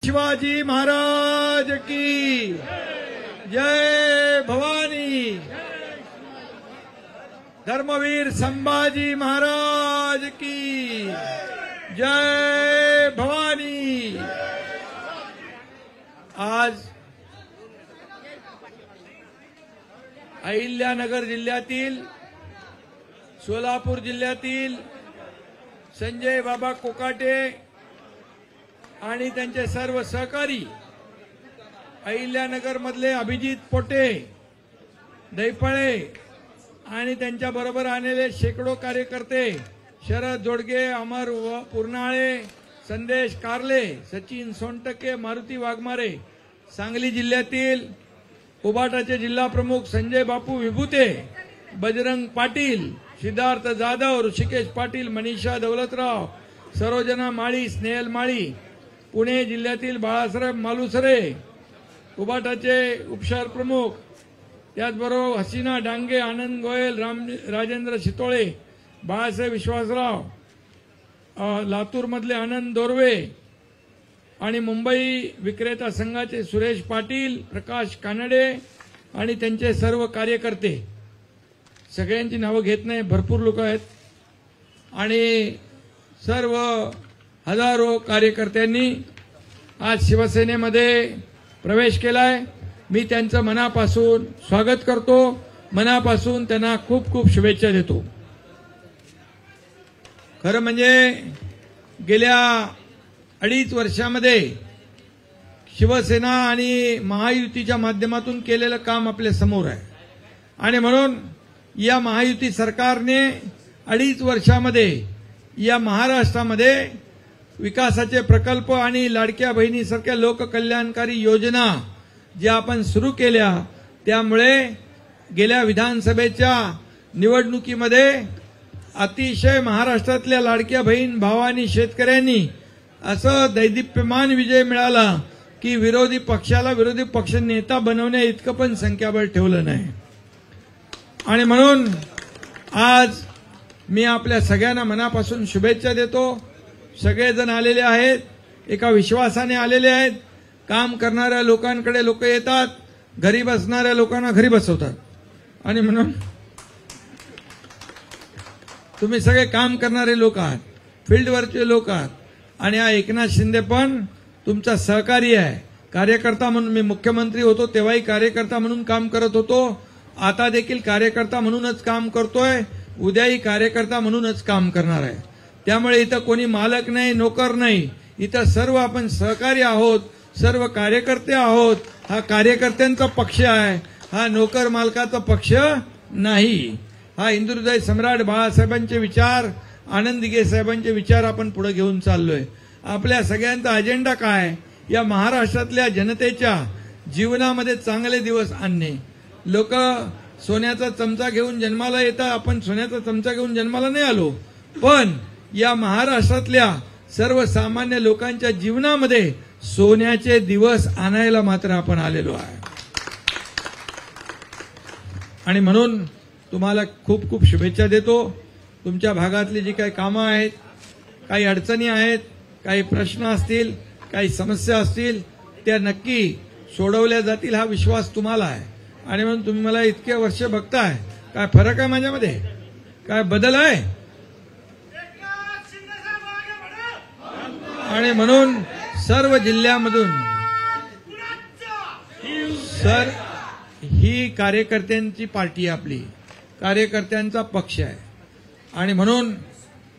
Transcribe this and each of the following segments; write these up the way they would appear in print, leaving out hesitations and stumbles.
शिवाजी महाराज की जय भवानी। धर्मवीर संभाजी महाराज की जय भवानी। आज अहिल्यानगर जिल्ह्यातील, सोलापूर जिल्ह्यातील संजय बाबा कोकाटे आणि त्यांचे सर्व सहकारी, अहिल्यानगर मधले अभिजित पोटे, दैपळे आणि त्यांच्या बरोबर आलेले शेकडो कार्यकर्ते, शरद जोडगे, अमर पुरनाळे, संदेश कारले, सचिन सोनटके, मारुती वाघमारे, सांगली जिल्ह्यातील उबाटाचे जिल्हा प्रमुख संजय बापू विभूते, बजरंग पाटील, सिद्धार्थ जाधव, ऋषिकेश पाटील, मनीषा दौलतराव, सरोजना माळी, स्नेहल माळी, पुणे जिल्ह्यातील बाळासाहेब मालुसरे, उबाटाचे उपशहर प्रमुख, त्याचबरोबर हसीना डांगे, आनंद गोयल, राजेंद्र शितोळे, बाळासाहेब विश्वासराव, लातूरमधले आनंद दोरवे आणि मुंबई विक्रेता संघाचे सुरेश पाटील, प्रकाश कानडे आणि त्यांचे सर्व कार्यकर्ते, सगळ्यांची नावं घेत नाही, भरपूर लोक आहेत आणि सर्व हजारो कार्यकर्त्यांनी आज शिवसेनेमध्ये प्रवेश केलाय। मी त्यांचं मनापासून स्वागत करतो, मनापासून त्यांना खूप खूप शुभेच्छा देतो। खरं म्हणजे गेल्या 2.5 वर्षामध्ये शिवसेना आणि महायुतीच्या माध्यमातून केलेलं काम आपल्या समोर आहे आणि म्हणून या महायुती सरकारने 2.5 वर्षामध्ये या महाराष्ट्रामध्ये विकासाचे प्रकल्प आणि लाडक्या बहिणीसारख्या लोककल्याणकारी योजना ज्या आपण सुरू केल्या, त्यामुळे गेल्या विधानसभेच्या निवडणुकीमध्ये अतिशय महाराष्ट्रातल्या लाडक्या बहीण भावांनी, शेतकऱ्यांनी असं दैदिप्यमान विजय मिळाला की विरोधी पक्षाला विरोधी पक्ष नेता बनवण्या इतकं पण संख्याबळ ठेवलं नाही। आणि म्हणून आज मी आपल्या सगळ्यांना मनापासून शुभेच्छा देतो। सगळेजण आलेले आहेत, एका विश्वासाने आलेले आहेत। काम करणाऱ्या लोकांकडे लोक येतात, घरी बसणाऱ्या लोकांना घरी बसवतात आणि म्हणून तुम्ही सगळे काम करणारे लोक आहात, फील्डवरचे लोक आहात आणि हा एकनाथ शिंदे पण तुमचा सहकारी आहे। कार्यकर्ता म्हणून मी मुख्यमंत्री होतो तेव्हाही कार्यकर्ता म्हणून काम करत होतो, आता देखील कार्यकर्ता म्हणूनच काम करतोय, उद्याही कार्यकर्ता म्हणूनच काम करणार आहे। त्यामुळे इथं कोणी मालक नाही, नोकर नाही, इथं सर्व आपण सहकारी आहोत, सर्व कार्यकर्ते आहोत। हा कार्यकर्त्यांचा पक्ष आहे, हा नोकर मालकाचा पक्ष नाही। हा हिंदुहृदय सम्राट बाळासाहेबांचे विचार, आनंद दिघे साहेबांचे विचार आपण पुढे घेऊन चाललोय। आपल्या सगळ्यांचा अजेंडा काय? या महाराष्ट्रातल्या जनतेच्या जीवनामध्ये चांगले दिवस आणणे। लोक सोन्याचा चमचा घेऊन जन्माला येतात, आपण सोन्याचा चमचा घेऊन जन्माला नाही आलो, पण या महाराष्ट्रातल्या सर्वसामान्य लोकांच्या जीवनामध्ये सोन्याचे दिवस आणायला मात्र आपण आलेलो आहे। आणि म्हणून तुम्हाला खूप खूप शुभेच्छा देतो। तुमच्या भागातली जी काही कामं आहेत, काही अडचणी आहेत, काही प्रश्न असतील, काही समस्या असतील, त्या नक्की सोडवल्या जातील हा विश्वास तुम्हाला आहे। आणि म्हणून तुम्ही मला इतके वर्ष बघताय, काय फरक आहे माझ्यामध्ये, काय बदल आहे? आणि म्हणून सर्व जिल्ह्यामधून ही कार्यकर्त्यांची पार्टी आहे, आपली कार्यकर्त्यांचा पक्ष आहे। आणि म्हणून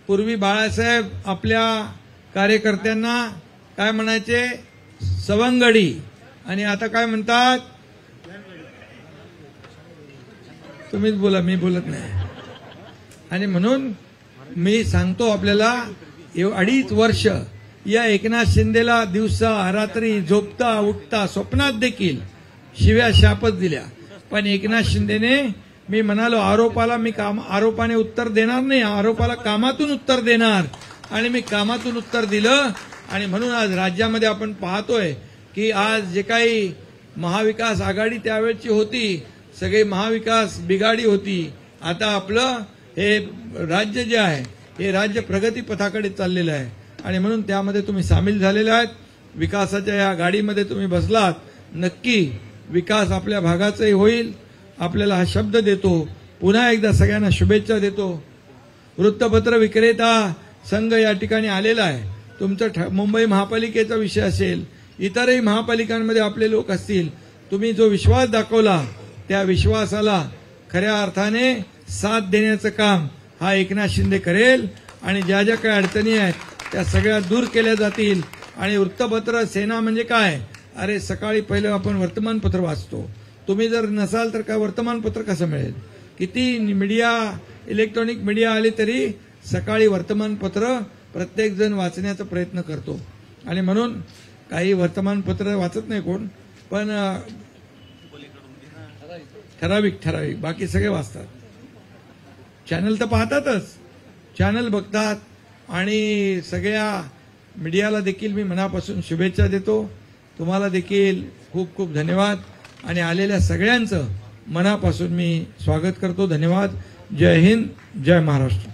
पूर्वी बाळासाहेब आपल्या कार्यकर्त्यांना काय म्हणायचे? सवंगडी, आणि आता काय म्हणतात? तुम्हीच बोला, मी बोलत नाही। आणि म्हणून मी सांगतो आपल्याला, 2.5 वर्ष या एकनाथ शिंदेला दिवसा रात्री झोपता उठता स्वप्नात देखील शिव्या शापच दिल्या, पण एकनाथ शिंदेने, मी म्हणालो आरोपाला मी आरोपाने उत्तर देणार नाही, आरोपाला कामातून उत्तर देणार, आणि मी कामातून उत्तर दिलं। आणि म्हणून आज राज्यामध्ये आपण पाहतोय की आज जे काही महाविकास आघाडी त्यावेळची होती, सगळी महाविकास बिघाडी होती, आता आपलं हे राज्य जे आहे हे राज्य प्रगती पथाकडे चाललेलं आहे। आणि म्हणून त्यामध्ये तुम्ही सामील झालेले आहेत। विकासाच्या या गाडीमध्ये तुम्ही बसलात, नक्की विकास आपल्या भागाचाही होईल. आपल्याला हा शब्द देतो. पुन्हा एकदा सगळ्यांना शुभेच्छा देतो. वृत्तपत्र विक्रेता संघ या ठिकाणी आलेला आहे. तुमचं मुंबई महापालिकेचा विषय असेल, इतरही महापालिकांमध्ये आपले लोक असतील, तुम्ही जो विश्वास दाखवला त्या विश्वासाला खऱ्या अर्थाने साथ देण्याचं काम हा एकनाथ शिंदे करेल आणि ज्या ज्या काही अडचणी आहेत त्या सगळ्या दूर केल्या जातील. आणि वृत्तपत्र सेना म्हणजे काय? अरे सकाळी पहिलं आपण वर्तमानपत्र वाचतो. तुम्ही जर नसाल तर काय वर्तमानपत्र कसं मिळेल? किती मीडिया, इलेक्ट्रॉनिक मीडिया आले तरी सकाळी वर्तमानपत्र प्रत्येक जण वाचण्याचा प्रयत्न करतो. आणि म्हणून काही वर्तमानपत्र वाचत नाही कोण, पण ठराविक बाकी सगळे वाचतात. चॅनल तर पाहतातच, चॅनल बघतात. आणि सगळ्या मीडियाला देखील मी मनापासून शुभेच्छा देतो. तुम्हाला देखील खूप खूप धन्यवाद आणि आलेल्या सगळ्यांचं मनापासून मी स्वागत करतो. धन्यवाद. जय हिंद, जय महाराष्ट्र.